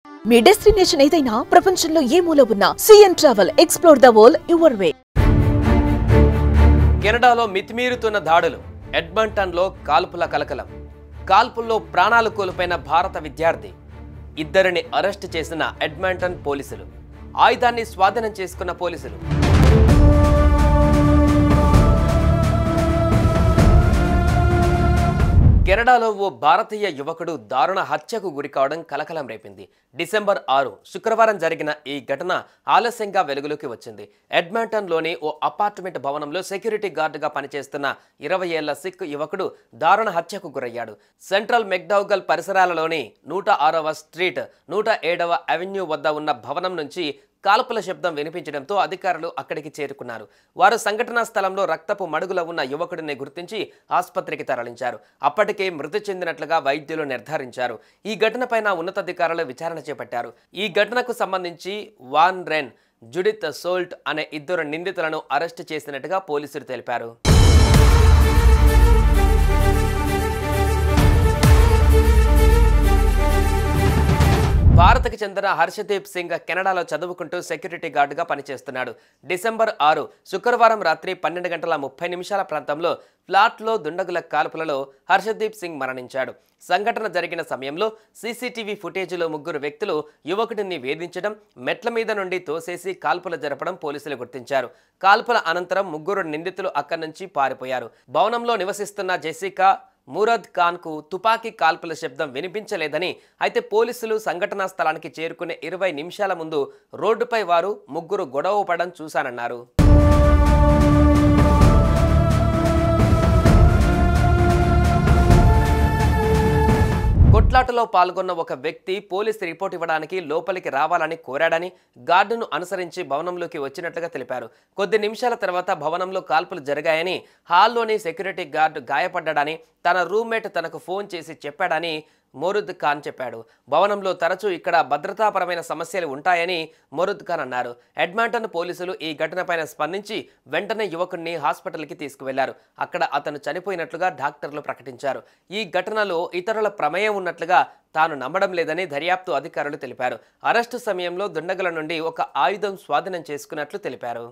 మీ destination ఏదైనా ప్రపంచంలో ఏ మూల ఉన్నా CN travel explore the world your way. కెనడాలో మితిమీరుతున్న దాడులు, ఎడ్మంటన్లో కాల్పుల కలకలం. కాల్పుల్లో ప్రాణాలు కోల్పోయిన భారత విద్యార్థి, ఇద్దరిని అరెస్ట్ చేసిన ఎడ్మంటన్ పోలీసులు, ఆయుధాన్ని స్వాధీనం చేసుకున్న పోలీసులు. కెనడాలో ఓ భారతీయ యువకుడు దారుణ హత్యకు గురికావడం కలకలం రేపింది. డిసెంబర్ 6 శుక్రవారం జరిగిన ఈ ఘటన ఆలస్యంగా వెలుగులోకి వచ్చింది. ఎడ్మంటన్లోని ఓ అపార్ట్మెంట్ భవనంలో సెక్యూరిటీ గార్డుగా పనిచేస్తున్న 20 ఏళ్ల సిక్ యువకుడు దారుణ హత్యకు గురయ్యాడు. సెంట్రల్ మెక్డౌగల్ పరిసరాలలోని 106వ స్ట్రీట్ 107వ అవెన్యూ వద్ద ఉన్న భవనం నుంచి కాల్పుల శబ్దం వినిపించడంతో అధికారులు అక్కడికి చేరుకున్నారు. వారు సంఘటనా స్థలంలో రక్తపు మడుగుల ఉన్న యువకుడిని గుర్తించి ఆసుపత్రికి తరలించారు. అప్పటికే మృతి చెందినట్లుగా వైద్యులు నిర్ధారించారు. ఈ ఘటనపైన ఉన్నతాధికారులు విచారణ చేపట్టారు. ఈ ఘటనకు సంబంధించి వాన్ రెన్, జుడిత్ సోల్ట్ అనే ఇద్దరు నిందితులను అరెస్టు చేసినట్టుగా పోలీసులు తెలిపారు. భారత్కు చెందిన హర్షదీప్ సింగ్ కెనడాలో చదువుకుంటూ సెక్యూరిటీ గార్డుగా పనిచేస్తున్నాడు. డిసెంబర్ 6 శుక్రవారం రాత్రి 12:30 ప్రాంతంలో ఫ్లాట్లో దుండగుల కాల్పులలో హర్షదీప్ సింగ్ మరణించాడు. సంఘటన జరిగిన సమయంలో సీసీటీవీ ఫుటేజీలో 3 వ్యక్తులు యువకుడిని వేధించడం, మెట్ల మీద నుండి తోసేసి కాల్పులు జరపడం పోలీసులు గుర్తించారు. కాల్పుల అనంతరం 3 నిందితులు అక్కడి నుంచి పారిపోయారు. భవనంలో నివసిస్తున్న జెసికా మురద్ ఖాన్కు తుపాకీ కాల్పుల శబ్దం వినిపించలేదని, అయితే పోలీసులు సంఘటనా స్థలానికి చేరుకునే 20 నిమిషాల ముందు రోడ్డుపై వారు 3 గొడవ పడడం చూశానన్నారు. కొట్లాటలో పాల్గొన్న ఒక వ్యక్తి పోలీసు రిపోర్ట్ ఇవ్వడానికి లోపలికి రావాలని కోరాడని, గార్డును అనుసరించి భవనంలోకి వచ్చినట్లుగా తెలిపారు. కొద్ది నిమిషాల తర్వాత భవనంలో కాల్పులు జరిగాయని, హాల్లోని సెక్యూరిటీ గార్డు గాయపడ్డాడని తన రూమ్మేట్ తనకు ఫోన్ చేసి చెప్పాడని మురద్ ఖాన్ చెప్పాడు. భవనంలో తరచూ ఇక్కడ భద్రతాపరమైన సమస్యలు ఉంటాయని మురద్ ఖాన్ అన్నారు. ఎడ్మంటన్ పోలీసులు ఈ ఘటనపైన స్పందించి వెంటనే యువకుడిని హాస్పిటల్కి తీసుకువెళ్లారు. అక్కడ అతను చనిపోయినట్లుగా డాక్టర్లు ప్రకటించారు. ఈ ఘటనలో ఇతరుల ప్రమేయం ఉన్నట్లుగా తాను నమ్మడం లేదని దర్యాప్తు అధికారులు తెలిపారు. అరెస్టు సమయంలో దుండగుల నుండి ఒక ఆయుధం స్వాధీనం చేసుకున్నట్లు తెలిపారు.